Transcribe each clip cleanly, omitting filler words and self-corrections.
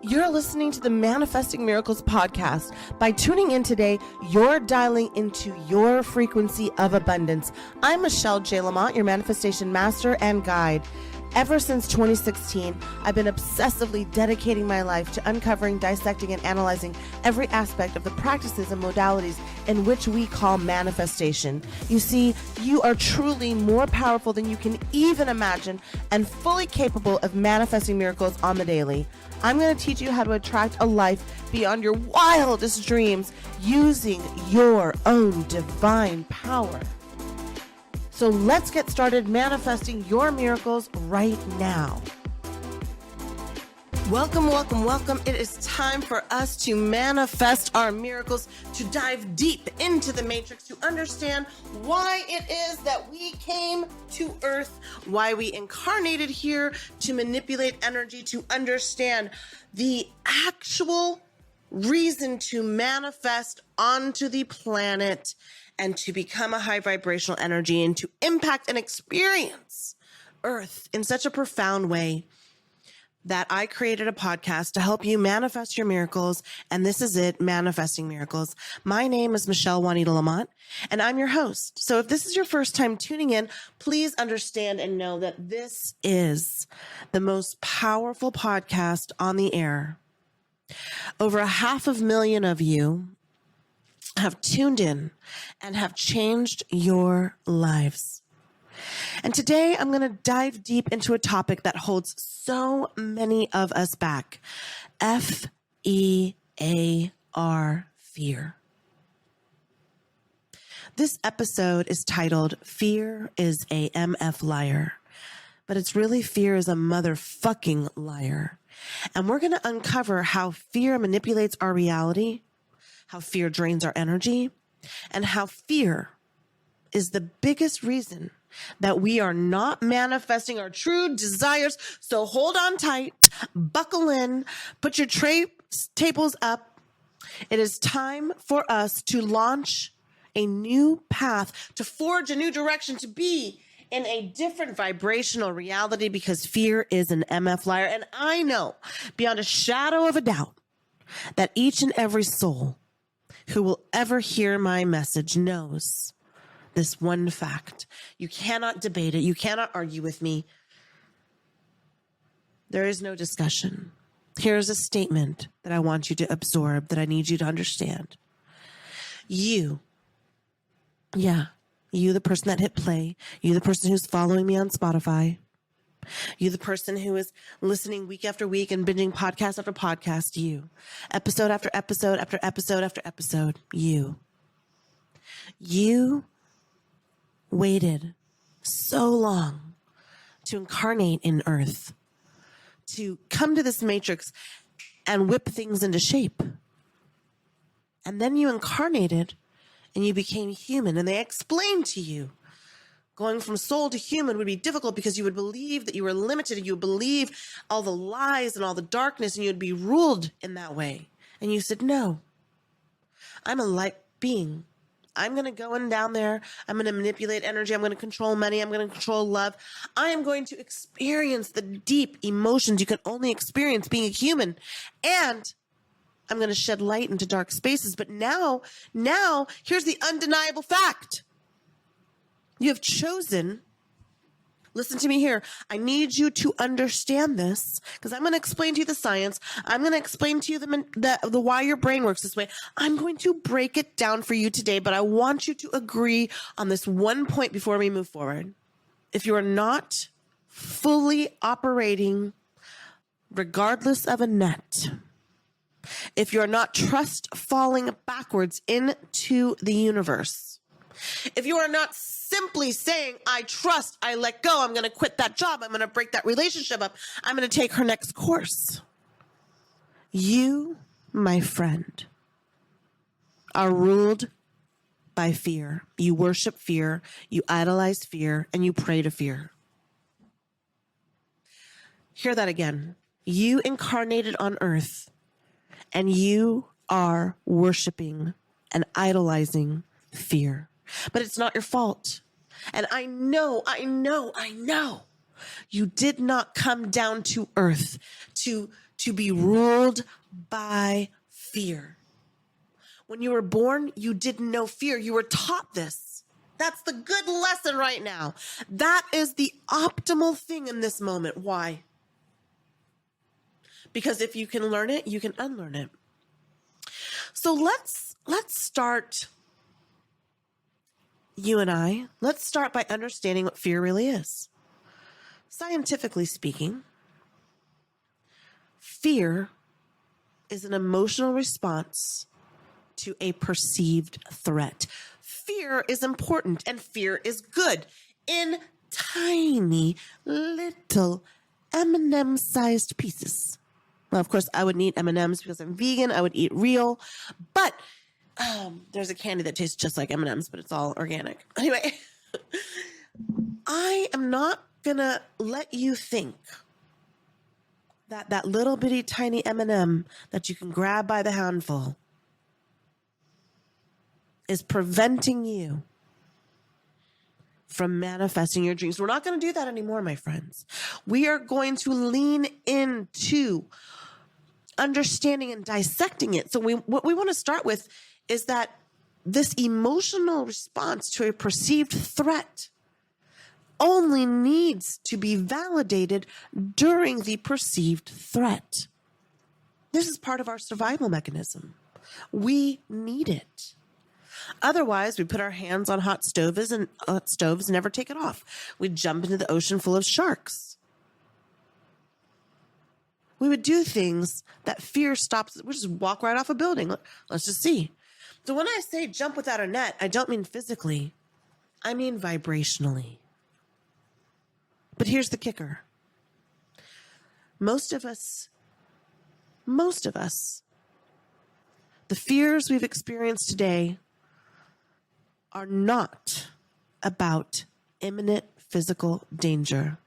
You're listening to the Manifesting Miracles podcast. By tuning in today, you're dialing into your frequency of abundance. I'm Michelle J. Lamont, your manifestation master and guide. Ever since 2016, I've been obsessively dedicating my life to uncovering, dissecting, and analyzing every aspect of the practices and modalities in which we call manifestation. You see, you are truly more powerful than you can even imagine and fully capable of manifesting miracles on the daily. I'm going to teach you how to attract a life beyond your wildest dreams using your own divine power. So let's get started manifesting your miracles right now. Welcome, welcome, welcome. It is time for us to manifest our miracles, to dive deep into the matrix, to understand why it is that we came to Earth, why we incarnated here to manipulate energy, to understand the actual reason to manifest onto the planet and to become a high vibrational energy and to impact and experience Earth in such a profound way that I created a podcast to help you manifest your miracles. And this is it, Manifesting Miracles. My name is Michelle Juanita Lamont, and I'm your host. So if this is your first time tuning in, please understand and know that this is the most powerful podcast on the air. Over 500,000 of you have tuned in and have changed your lives. And today I'm going to dive deep into a topic that holds so many of us back. F-E-A-R, fear. This episode is titled Fear is a MF Liar, but it's really fear is a motherfucking liar. And we're going to uncover how fear manipulates our reality, how fear drains our energy, and how fear is the biggest reason that we are not manifesting our true desires. So hold on tight, buckle in, put your tables up. It is time for us to launch a new path, to forge a new direction, to be in a different vibrational reality, because fear is an MF liar. And I know beyond a shadow of a doubt that each and every soul who will ever hear my message knows this one fact. You cannot debate it. You cannot argue with me. There is no discussion. Here's a statement that I want you to absorb, that I need you to understand. You, the person that hit play, you, the person who's following me on Spotify, you, the person who is listening week after week and binging podcast after podcast, you, episode after episode after episode after episode, you waited so long to incarnate in Earth, to come to this matrix and whip things into shape. And then you incarnated and you became human. And they explained to you going from soul to human would be difficult because you would believe that you were limited, and you would believe all the lies and all the darkness, and you'd be ruled in that way. And you said, no, I'm a light being. I'm going to go in down there. I'm going to manipulate energy. I'm going to control money. I'm going to control love. I am going to experience the deep emotions you can only experience being a human. And I'm going to shed light into dark spaces. But now, here's the undeniable fact. You have chosen, listen to me here. I need you to understand this, because I'm going to explain to you the science. I'm going to explain to you the why your brain works this way. I'm going to break it down for you today, but I want you to agree on this one point before we move forward. If you are not fully operating regardless of a net, if you're not trust falling backwards into the universe, if you are not simply saying, I trust, I let go, I'm going to quit that job, I'm going to break that relationship up, I'm going to take her next course, you, my friend, are ruled by fear. You worship fear, you idolize fear, and you pray to fear. Hear that again. You incarnated on Earth, and you are worshiping and idolizing fear. But it's not your fault. And I know you did not come down to Earth to to be ruled by fear. When you were born, you didn't know fear. You were taught this. That's the good lesson right now. That is the optimal thing in this moment. Why? Because if you can learn it, you can unlearn it. So let's start, you and I, let's start by understanding what fear really is. Scientifically speaking, fear is an emotional response to a perceived threat. Fear is important and fear is good in tiny little M&M-sized pieces. Well, of course, I wouldn't eat M&Ms because I'm vegan. I would eat real. But there's a candy that tastes just like M&Ms, but it's all organic. Anyway, I am not going to let you think that that little bitty tiny M&M that you can grab by the handful is preventing you from manifesting your dreams. We're not going to do that anymore, my friends. We are going to lean into understanding and dissecting it. So what we want to start with is that this emotional response to a perceived threat only needs to be validated during the perceived threat. This is part of our survival mechanism. We need it. Otherwise, we put our hands on hot stoves and never take it off. We jump into the ocean full of sharks. We would do things that fear stops. We just walk right off a building. Let's just see. So when I say jump without a net, I don't mean physically. I mean vibrationally. But here's the kicker. Most of us, the fears we've experienced today are not about imminent physical danger.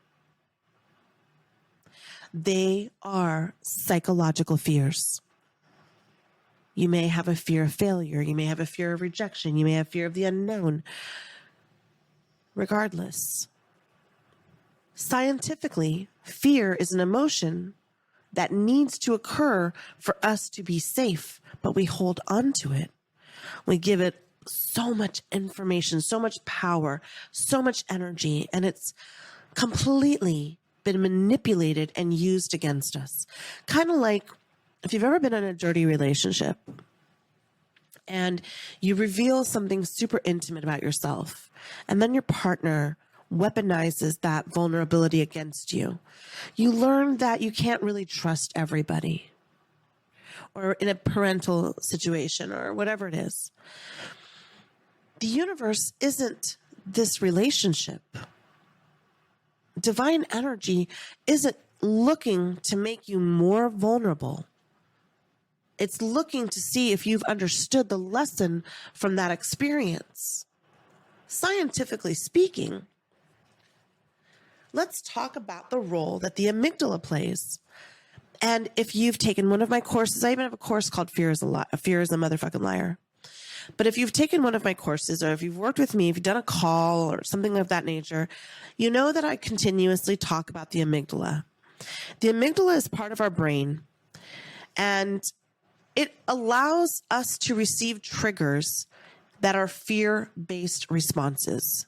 They are psychological fears. You may have a fear of failure. You may have a fear of rejection. You may have fear of the unknown. Regardless, scientifically, fear is an emotion that needs to occur for us to be safe, but we hold on to it. We give it so much information, so much power, so much energy, and it's completely been manipulated and used against us. Kind of like if you've ever been in a dirty relationship and you reveal something super intimate about yourself, and then your partner weaponizes that vulnerability against you. You learn that you can't really trust everybody, or in a parental situation or whatever it is. The universe isn't this relationship. Divine energy isn't looking to make you more vulnerable. It's looking to see if you've understood the lesson from that experience. Scientifically speaking, let's talk about the role that the amygdala plays. And if you've taken one of my courses, I even have a course called Fear is a Motherfucking Liar. But if you've taken one of my courses, or if you've worked with me, if you've done a call or something of that nature, you know that I continuously talk about the amygdala. The amygdala is part of our brain, and it allows us to receive triggers that are fear-based responses.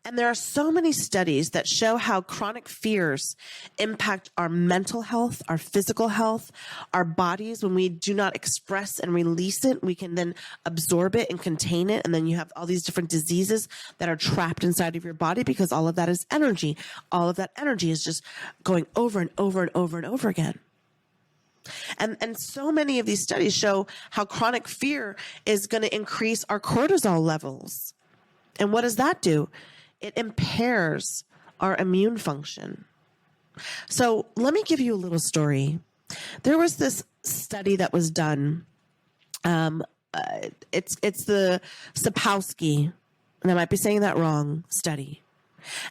And there are so many studies that show how chronic fears impact our mental health, our physical health, our bodies. When we do not express and release it, we can then absorb it and contain it. And then you have all these different diseases that are trapped inside of your body because all of that is energy. All of that energy is just going over and over and over and over again. And so many of these studies show how chronic fear is going to increase our cortisol levels. And what does that do? It impairs our immune function. So let me give you a little story. There was this study that was done. It's the Sapolsky, and I might be saying that wrong, study.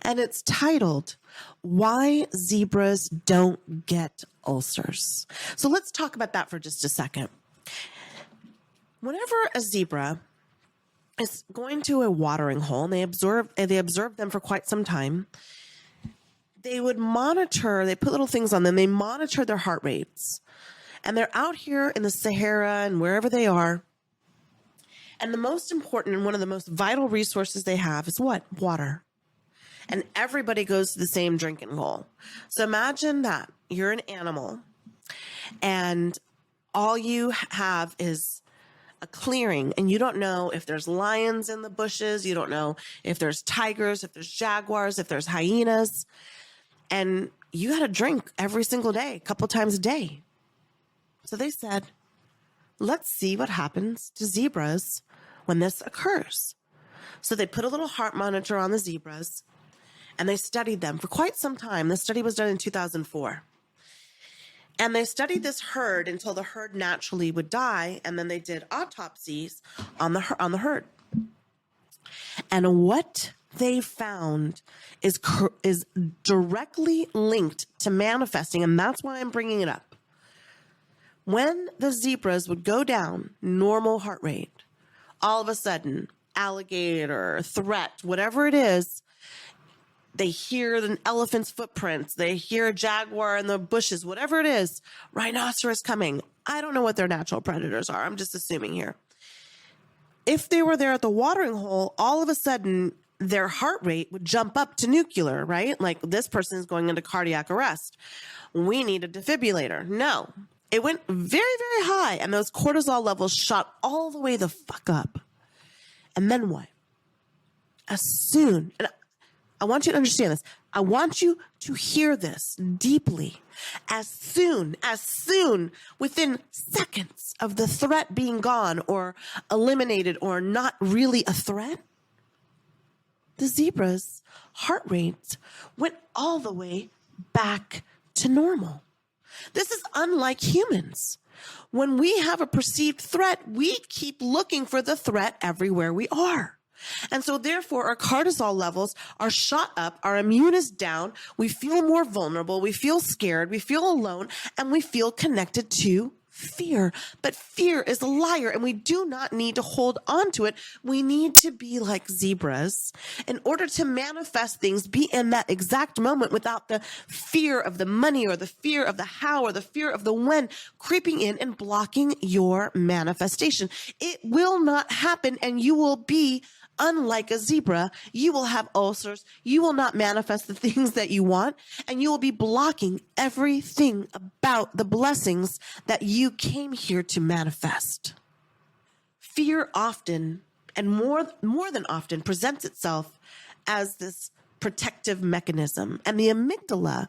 And it's titled, Why Zebras Don't Get Ulcers. So let's talk about that for just a second. Whenever a zebra is going to a watering hole and they observe them for quite some time, they would monitor, they put little things on them, they monitor their heart rates. And they're out here in the Sahara and wherever they are. And the most important and one of the most vital resources they have is what? Water. And everybody goes to the same drinking hole. So imagine that you're an animal and all you have is a clearing, and you don't know if there's lions in the bushes. You don't know if there's tigers, if there's jaguars, if there's hyenas. And you got to drink every single day, a couple times a day. So they said, let's see what happens to zebras when this occurs. So they put a little heart monitor on the zebras, and they studied them for quite some time. The study was done in 2004. And they studied this herd until the herd naturally would die, and then they did autopsies on the herd. And what they found is directly linked to manifesting, and that's why I'm bringing it up. When the zebras would go down normal heart rate, all of a sudden, alligator, threat, whatever it is, they hear an elephant's footprints, they hear a jaguar in the bushes, whatever it is, rhinoceros coming. I don't know what their natural predators are. I'm just assuming here. If they were there at the watering hole, all of a sudden, their heart rate would jump up to nuclear, right? Like this person is going into cardiac arrest. We need a defibrillator. No. It went very, very high, and those cortisol levels shot all the way the fuck up. And then what? And I want you to understand this. I want you to hear this deeply. As soon, within seconds of the threat being gone or eliminated or not really a threat, the zebra's heart rate went all the way back to normal. This is unlike humans. When we have a perceived threat, we keep looking for the threat everywhere we are. And so therefore our cortisol levels are shot up, our immune is down, we feel more vulnerable, we feel scared, we feel alone, and we feel connected to fear. But fear is a liar, and we do not need to hold on to it. We need to be like zebras in order to manifest things, be in that exact moment without the fear of the money or the fear of the how or the fear of the when creeping in and blocking your manifestation. It will not happen, and you will be unlike a zebra. You will have ulcers. You will not manifest the things that you want, and you will be blocking everything about the blessings that you came here to manifest. Fear often, and more than often, presents itself as this protective mechanism. And the amygdala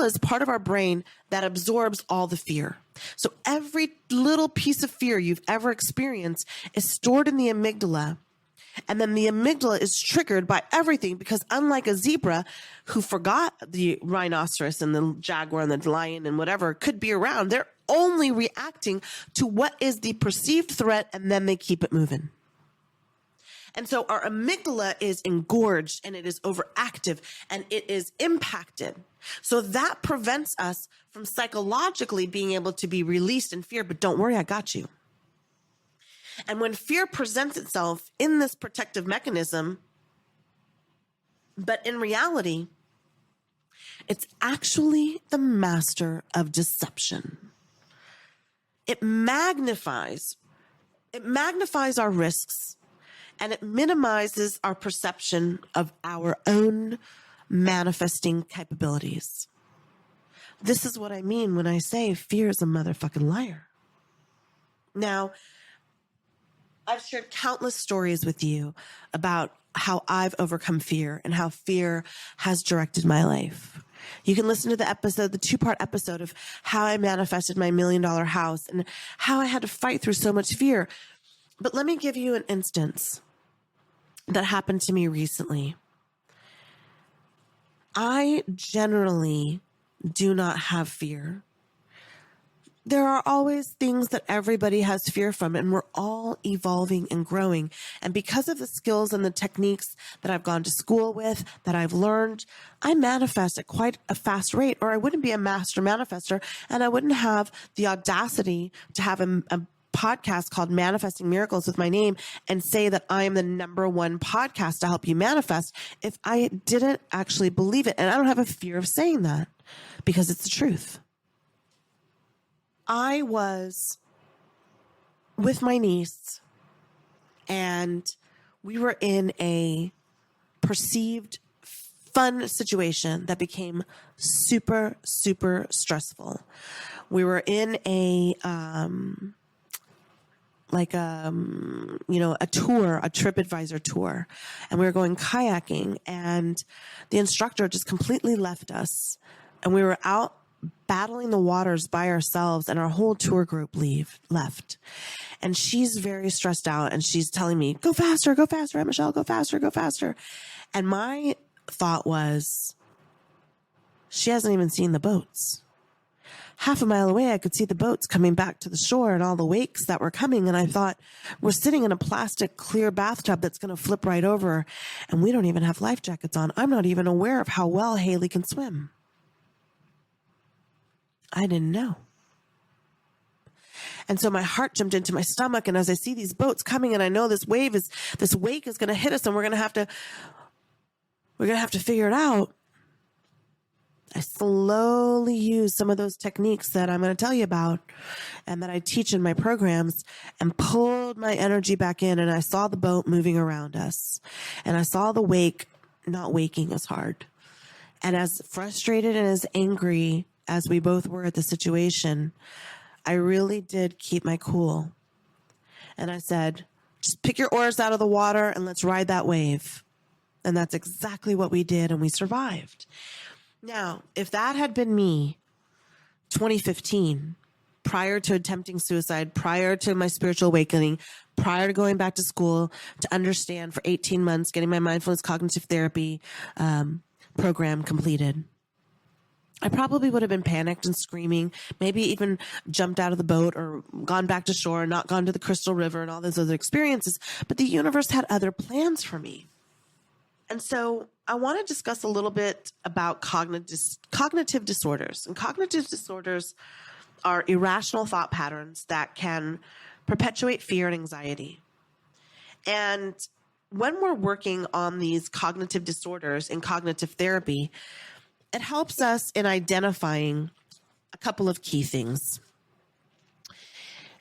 is part of our brain that absorbs all the fear. So every little piece of fear you've ever experienced is stored in the amygdala. And then the amygdala is triggered by everything, because unlike a zebra who forgot the rhinoceros and the jaguar and the lion and whatever could be around, they're only reacting to what is the perceived threat, and then they keep it moving. And so our amygdala is engorged, and it is overactive, and it is impacted. So that prevents us from psychologically being able to be released in fear. But don't worry, I got you. And when fear presents itself in this protective mechanism, but in reality, it's actually the master of deception. It magnifies our risks, and it minimizes our perception of our own manifesting capabilities. This is what I mean when I say fear is a motherfucking liar. Now, I've shared countless stories with you about how I've overcome fear and how fear has directed my life. You can listen to the episode, the 2-part episode of how I manifested my $1 million house and how I had to fight through so much fear. But let me give you an instance that happened to me recently. I generally do not have fear. There are always things that everybody has fear from, and we're all evolving and growing. And because of the skills and the techniques that I've gone to school with, that I've learned, I manifest at quite a fast rate, or I wouldn't be a master manifester, and I wouldn't have the audacity to have a podcast called Manifesting Miracles with my name and say that I am the #1 podcast to help you manifest if I didn't actually believe it. And I don't have a fear of saying that because it's the truth. I was with my niece and we were in a perceived fun situation that became super, super stressful. We were in a tour, a TripAdvisor tour, and we were going kayaking, and the instructor just completely left us, and we were out battling the waters by ourselves, and our whole tour group left. And she's very stressed out, and she's telling me, go faster, Aunt Michelle, go faster, go faster. And my thought was, she hasn't even seen the boats. Half a mile away, I could see the boats coming back to the shore and all the wakes that were coming. And I thought, we're sitting in a plastic clear bathtub that's going to flip right over, and we don't even have life jackets on. I'm not even aware of how well Haley can swim. I didn't know. And so my heart jumped into my stomach. And as I see these boats coming, and I know this wake is going to hit us, and we're going to have to figure it out. I slowly use some of those techniques that I'm going to tell you about and that I teach in my programs, and pulled my energy back in, and I saw the boat moving around us, and I saw the wake not waking as hard. And as frustrated and as angry as we both were at the situation, I really did keep my cool. And I said, just pick your oars out of the water and let's ride that wave. And that's exactly what we did, and we survived. Now, if that had been me, 2015, prior to attempting suicide, prior to my spiritual awakening, prior to going back to school to understand for 18 months, getting my mindfulness cognitive therapy program completed, I probably would have been panicked and screaming, maybe even jumped out of the boat or gone back to shore, not gone to the Crystal River and all those other experiences. But the universe had other plans for me. And so I want to discuss a little bit about cognitive disorders. And cognitive disorders are irrational thought patterns that can perpetuate fear and anxiety. And when we're working on these cognitive disorders in cognitive therapy, it helps us in identifying a couple of key things.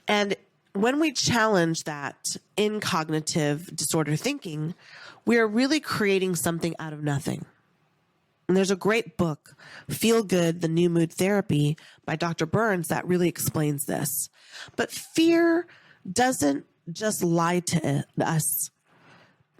And when we challenge that in cognitive disorder thinking, we are really creating something out of nothing. And there's a great book, Feel Good, The New Mood Therapy by Dr. Burns, that really explains this. But fear doesn't just lie to us.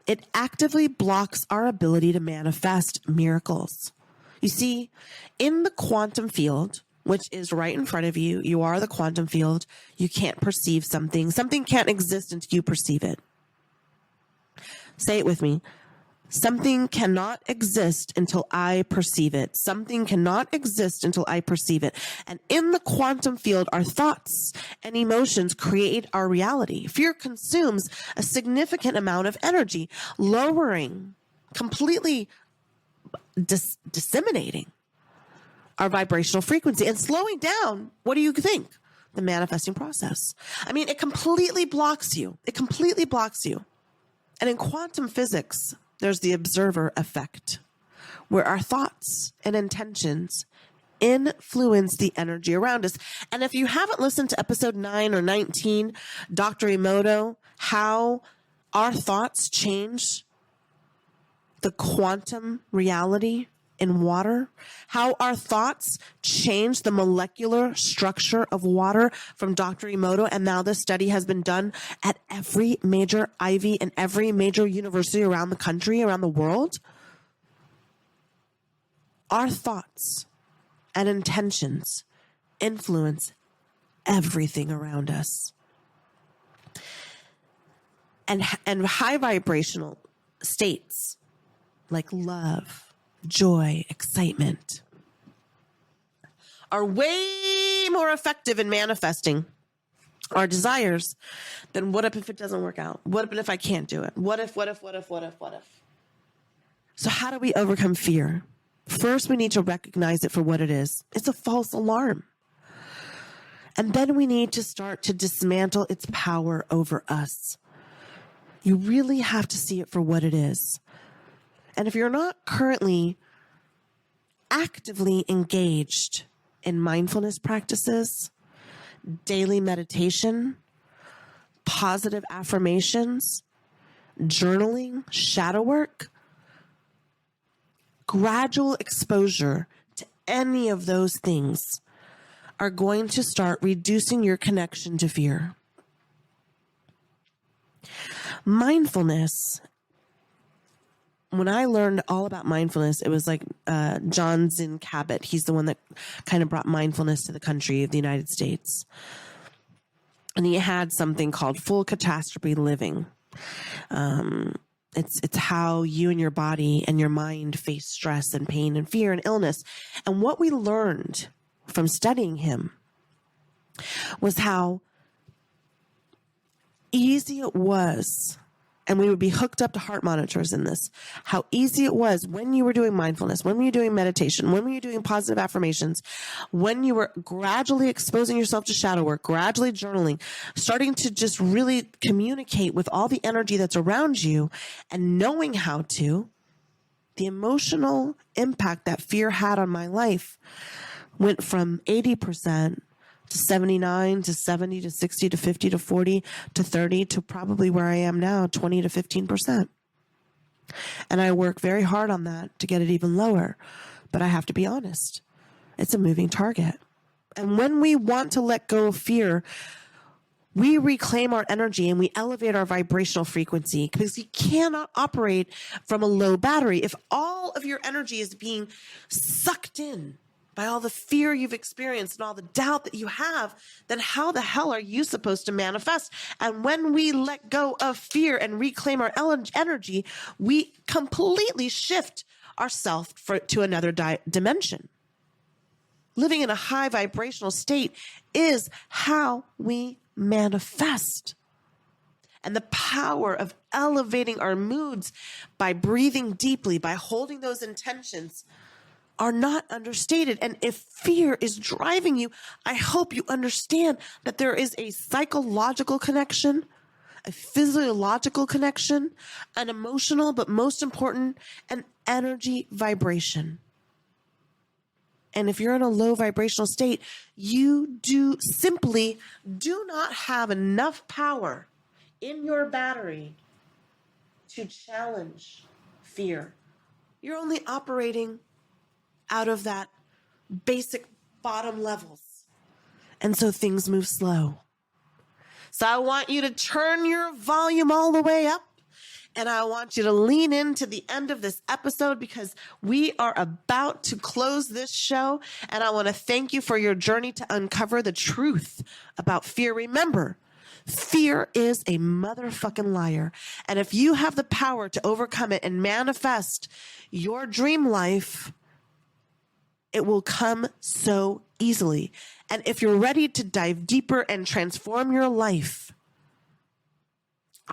It actively blocks our ability to manifest miracles. You see, in the quantum field, which is right in front of you, you are the quantum field. You can't perceive something. Something can't exist until you perceive it. Say it with me. Something cannot exist until I perceive it. Something cannot exist until I perceive it. And in the quantum field, our thoughts and emotions create our reality. Fear consumes a significant amount of energy, lowering, completely disseminating our vibrational frequency and slowing down, what do you think? The manifesting process. I mean, it completely blocks you. It completely blocks you. And in quantum physics, there's the observer effect, where our thoughts and intentions influence the energy around us. And if you haven't listened to episode 9 or 19, Dr. Emoto, how our thoughts change the quantum reality in water, how our thoughts change the molecular structure of water from Dr. Emoto. And now this study has been done at every major Ivy and every major university around the country, around the world. Our thoughts and intentions influence everything around us. And high vibrational states like love, joy, excitement are way more effective in manifesting our desires than what if it doesn't work out? What if I can't do it? What if? So how do we overcome fear? First, we need to recognize it for what it is. It's a false alarm. And then we need to start to dismantle its power over us. You really have to see it for what it is. And if you're not currently actively engaged in mindfulness practices, daily meditation, positive affirmations, journaling, shadow work, gradual exposure to any of those things are going to start reducing your connection to fear. Mindfulness, when I learned all about mindfulness, it was like John Zinn Cabot. He's the one that kind of brought mindfulness to the country of the United States. And he had something called full catastrophe living. It's how you and your body and your mind face stress and pain and fear and illness. And what we learned from studying him was how easy it was, and we would be hooked up to heart monitors in this, how easy it was when you were doing mindfulness, when you were doing meditation, when you were doing positive affirmations, when you were gradually exposing yourself to shadow work, gradually journaling, starting to just really communicate with all the energy that's around you and knowing how to, the emotional impact that fear had on my life went from 80% to 79 to 70 to 60 to 50 to 40 to 30 to probably where I am now, 20 to 15%. And I work very hard on that to get it even lower. But I have to be honest, it's a moving target. And when we want to let go of fear, we reclaim our energy and we elevate our vibrational frequency, because you cannot operate from a low battery. If all of your energy is being sucked in by all the fear you've experienced and all the doubt that you have, then how the hell are you supposed to manifest? And when we let go of fear and reclaim our energy, we completely shift ourselves to another dimension. Living in a high vibrational state is how we manifest. And the power of elevating our moods by breathing deeply, by holding those intentions, are not understated. And if fear is driving you, I hope you understand that there is a psychological connection, a physiological connection, an emotional, but most important, an energy vibration. And if you're in a low vibrational state, you simply do not have enough power in your battery to challenge fear. You're only operating out of that basic bottom levels. And so things move slow. So I want you to turn your volume all the way up, and I want you to lean into the end of this episode, because we are about to close this show. And I want to thank you for your journey to uncover the truth about fear. Remember, fear is a motherfucking liar. And if you have the power to overcome it and manifest your dream life, it will come so easily. And if you're ready to dive deeper and transform your life,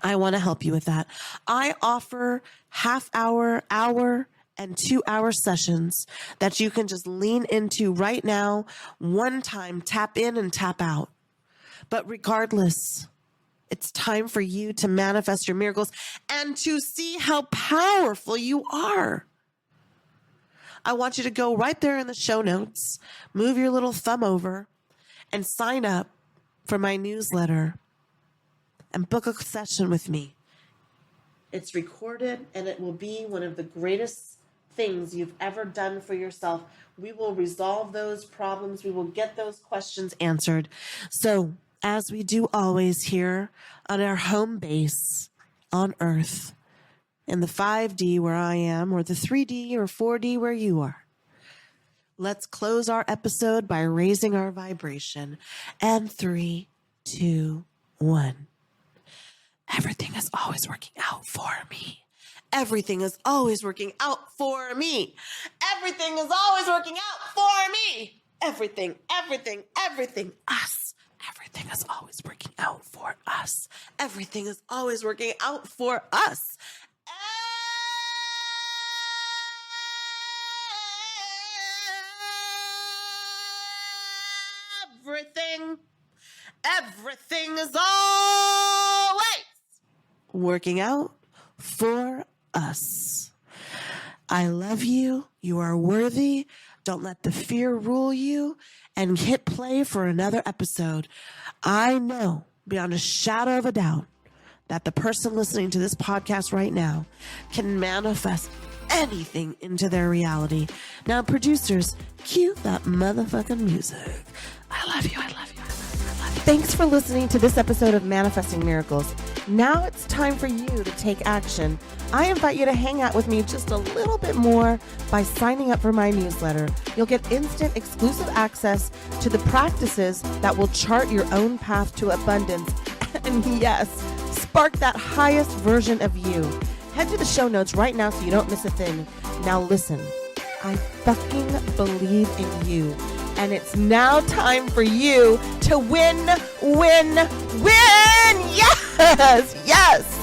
I want to help you with that. I offer half-hour, hour, and 2-hour sessions that you can just lean into right now, one time, tap in and tap out. But regardless, it's time for you to manifest your miracles and to see how powerful you are. I want you to go right there in the show notes, move your little thumb over, and sign up for my newsletter and book a session with me. It's recorded, and it will be one of the greatest things you've ever done for yourself. We will resolve those problems. We will get those questions answered. So, as we do always here on our home base on Earth, in the 5D where I am, or the 3D or 4D where you are, let's close our episode by raising our vibration. And 3, 2, 1. Everything is always working out for me. Everything is always working out for me. Everything is always working out for me. Everything, us. Everything is always working out for us. Everything is always working out for us. Everything everything is always working out for us. I love you. You are worthy. Don't let the fear rule you, and hit play for another episode. I know beyond a shadow of a doubt that the person listening to this podcast right now can manifest anything into their reality. Now, producers, cue that motherfucking music. I love you. I love you. I love you. I love you. Thanks for listening to this episode of Manifesting Miracles. Now it's time for you to take action. I invite you to hang out with me just a little bit more by signing up for my newsletter. You'll get instant exclusive access to the practices that will chart your own path to abundance. And yes, spark that highest version of you. Head to the show notes right now so you don't miss a thing. Now listen, I fucking believe in you. And it's now time for you to win, win, win! Yes! Yes!